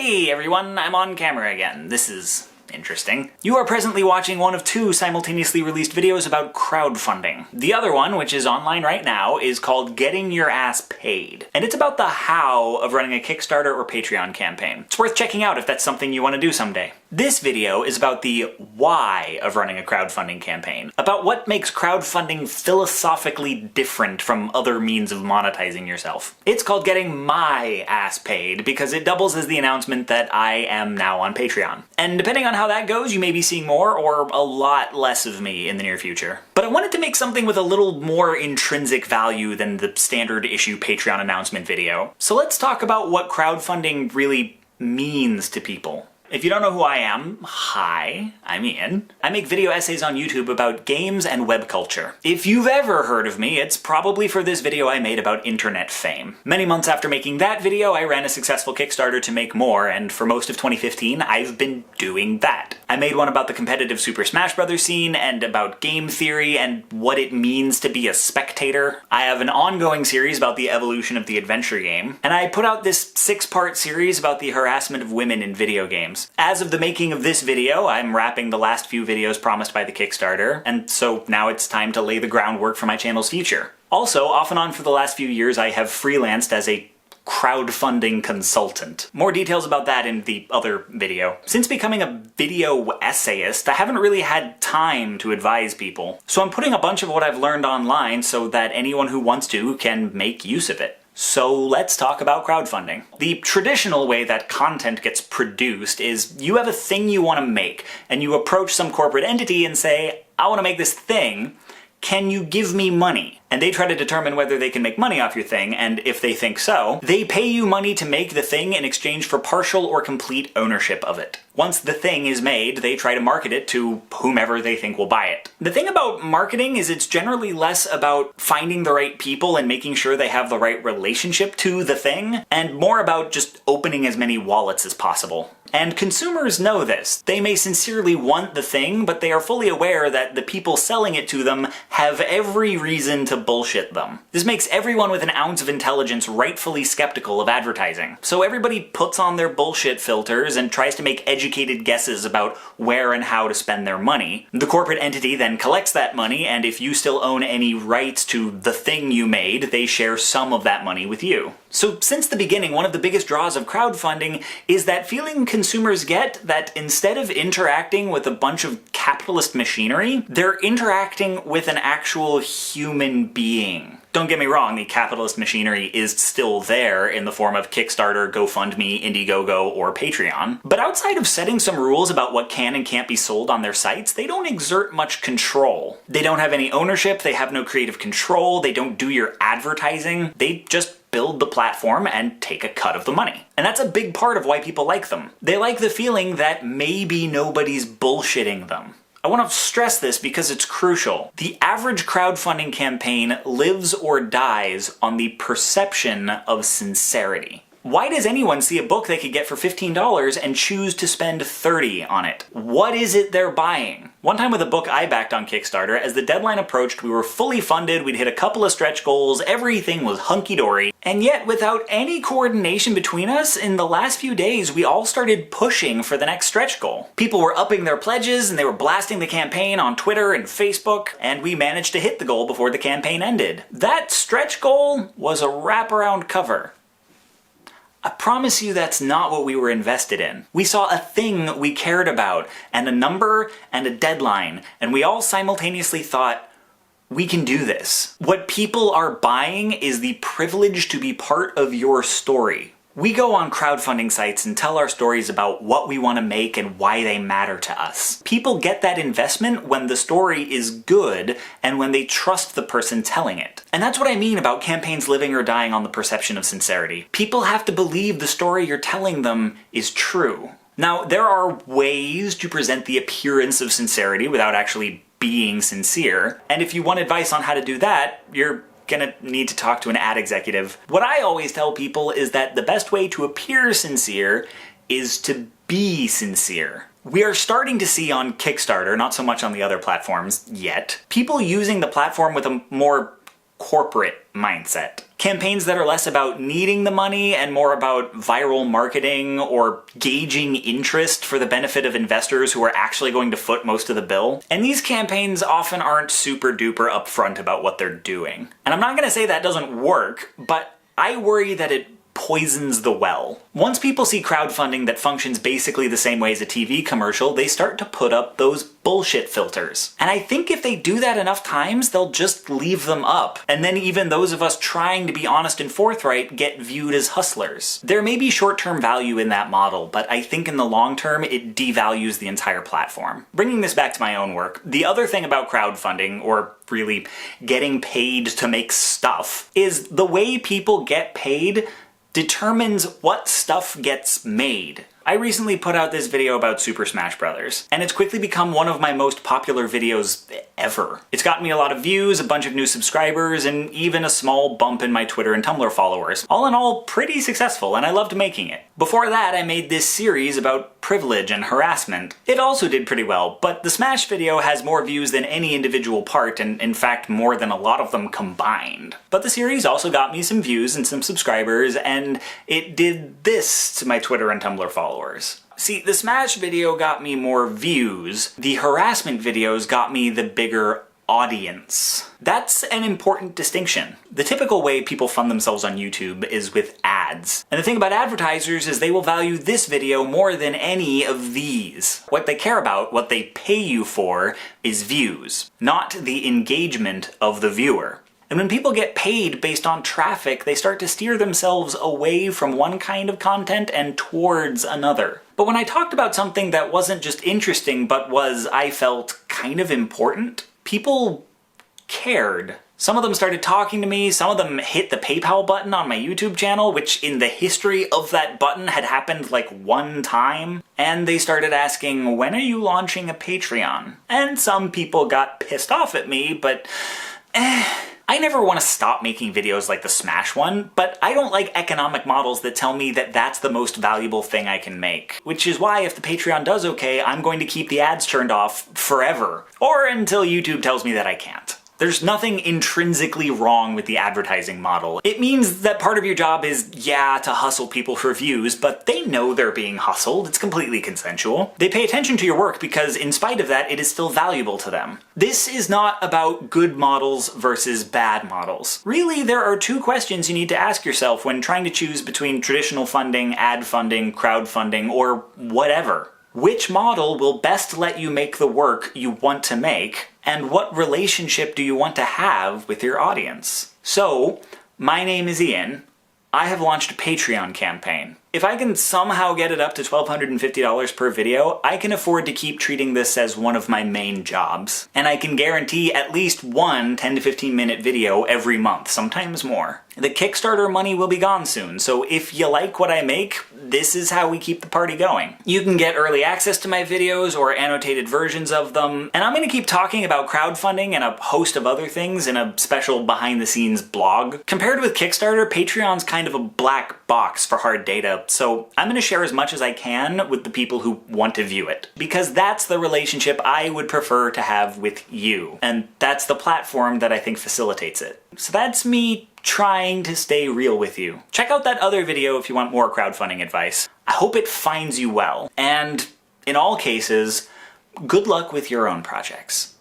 Hey everyone, I'm on camera again. This is interesting. You are presently watching one of two simultaneously released videos about crowdfunding. The other one, which is online right now, is called Getting Your Ass Paid. And it's about the how of running a Kickstarter or Patreon campaign. It's worth checking out if that's something you want to do someday. This video is about the why of running a crowdfunding campaign, about what makes crowdfunding philosophically different from other means of monetizing yourself. It's called Getting My Ass Paid because it doubles as the announcement that I am now on Patreon. And depending on how that goes, you may be seeing more or a lot less of me in the near future. But I wanted to make something with a little more intrinsic value than the standard issue Patreon announcement video. So let's talk about what crowdfunding really means to people. If you don't know who I am, hi, I'm Ian. I make video essays on YouTube about games and web culture. If you've ever heard of me, it's probably for this video I made about internet fame. Many months after making that video, I ran a successful Kickstarter to make more, and for most of 2015, I've been doing that. I made one about the competitive Super Smash Bros. Scene, and about game theory, and what it means to be a spectator. I have an ongoing series about the evolution of the adventure game, and I put out this 6-part series about the harassment of women in video games. As of the making of this video, I'm wrapping the last few videos promised by the Kickstarter, and so now it's time to lay the groundwork for my channel's future. Also, off and on for the last few years, I have freelanced as a crowdfunding consultant. More details about that in the other video. Since becoming a video essayist, I haven't really had time to advise people, so I'm putting a bunch of what I've learned online so that anyone who wants to can make use of it. So let's talk about crowdfunding. The traditional way that content gets produced is you have a thing you want to make, and you approach some corporate entity and say, I want to make this thing, can you give me money? And they try to determine whether they can make money off your thing, and if they think so, they pay you money to make the thing in exchange for partial or complete ownership of it. Once the thing is made, they try to market it to whomever they think will buy it. The thing about marketing is it's generally less about finding the right people and making sure they have the right relationship to the thing, and more about just opening as many wallets as possible. And consumers know this. They may sincerely want the thing, but they are fully aware that the people selling it to them have every reason to bullshit them. This makes everyone with an ounce of intelligence rightfully skeptical of advertising. So everybody puts on their bullshit filters and tries to make educated guesses about where and how to spend their money. The corporate entity then collects that money, and if you still own any rights to the thing you made, they share some of that money with you. So since the beginning, one of the biggest draws of crowdfunding is that feeling consumers get that instead of interacting with a bunch of capitalist machinery, they're interacting with an actual human being. Don't get me wrong, the capitalist machinery is still there in the form of Kickstarter, GoFundMe, Indiegogo, or Patreon. But outside of setting some rules about what can and can't be sold on their sites, they don't exert much control. They don't have any ownership, they have no creative control, they don't do your advertising, they just build the platform and take a cut of the money. And that's a big part of why people like them. They like the feeling that maybe nobody's bullshitting them. I want to stress this because it's crucial. The average crowdfunding campaign lives or dies on the perception of sincerity. Why does anyone see a book they could get for $15 and choose to spend $30 on it? What is it they're buying? One time with a book I backed on Kickstarter, as the deadline approached, we were fully funded, we'd hit a couple of stretch goals, everything was hunky-dory, and yet without any coordination between us, in the last few days we all started pushing for the next stretch goal. People were upping their pledges and they were blasting the campaign on Twitter and Facebook, and we managed to hit the goal before the campaign ended. That stretch goal was a wraparound cover. I promise you that's not what we were invested in. We saw a thing we cared about, and a number, and a deadline, and we all simultaneously thought, we can do this. What people are buying is the privilege to be part of your story. We go on crowdfunding sites and tell our stories about what we want to make and why they matter to us. People get that investment when the story is good and when they trust the person telling it. And that's what I mean about campaigns living or dying on the perception of sincerity. People have to believe the story you're telling them is true. Now, there are ways to present the appearance of sincerity without actually being sincere, and if you want advice on how to do that, you're gonna need to talk to an ad executive. What I always tell people is that the best way to appear sincere is to be sincere. We are starting to see on Kickstarter, not so much on the other platforms yet, people using the platform with a more corporate mindset. Campaigns that are less about needing the money and more about viral marketing or gauging interest for the benefit of investors who are actually going to foot most of the bill. And these campaigns often aren't super duper upfront about what they're doing. And I'm not going to say that doesn't work, but I worry that it poisons the well. Once people see crowdfunding that functions basically the same way as a TV commercial, they start to put up those bullshit filters. And I think if they do that enough times, they'll just leave them up. And then even those of us trying to be honest and forthright get viewed as hustlers. There may be short-term value in that model, but I think in the long term, it devalues the entire platform. Bringing this back to my own work, the other thing about crowdfunding, or really getting paid to make stuff, is the way people get paid determines what stuff gets made. I recently put out this video about Super Smash Bros., and it's quickly become one of my most popular videos ever. It's gotten me a lot of views, a bunch of new subscribers, and even a small bump in my Twitter and Tumblr followers. All in all, pretty successful, and I loved making it. Before that, I made this series about privilege and harassment. It also did pretty well, but the Smash video has more views than any individual part, and in fact more than a lot of them combined. But the series also got me some views and some subscribers, and it did this to my Twitter and Tumblr followers. See, the Smash video got me more views, the harassment videos got me the bigger audience. That's an important distinction. The typical way people fund themselves on YouTube is with ads. And the thing about advertisers is they will value this video more than any of these. What they care about, what they pay you for, is views, not the engagement of the viewer. And when people get paid based on traffic, they start to steer themselves away from one kind of content and towards another. But when I talked about something that wasn't just interesting, but was, I felt, kind of important, people cared. Some of them started talking to me, some of them hit the PayPal button on my YouTube channel, which in the history of that button had happened like one time, and they started asking, when are you launching a Patreon? And some people got pissed off at me, but I never want to stop making videos like the Smash one, but I don't like economic models that tell me that that's the most valuable thing I can make. Which is why if the Patreon does okay, I'm going to keep the ads turned off forever. Or until YouTube tells me that I can't. There's nothing intrinsically wrong with the advertising model. It means that part of your job is, yeah, to hustle people for views, but they know they're being hustled. It's completely consensual. They pay attention to your work because in spite of that, it is still valuable to them. This is not about good models versus bad models. Really, there are two questions you need to ask yourself when trying to choose between traditional funding, ad funding, crowdfunding, or whatever. Which model will best let you make the work you want to make, and what relationship do you want to have with your audience? So, my name is Ian. I have launched a Patreon campaign. If I can somehow get it up to $1,250 per video, I can afford to keep treating this as one of my main jobs. And I can guarantee at least one 10 to 15 minute video every month, sometimes more. The Kickstarter money will be gone soon, so if you like what I make, this is how we keep the party going. You can get early access to my videos or annotated versions of them, and I'm going to keep talking about crowdfunding and a host of other things in a special behind-the-scenes blog. Compared with Kickstarter, Patreon's kind of a black box for hard data, so I'm going to share as much as I can with the people who want to view it. Because that's the relationship I would prefer to have with you, and that's the platform that I think facilitates it. So that's me trying to stay real with you. Check out that other video if you want more crowdfunding advice. I hope it finds you well, and in all cases, good luck with your own projects.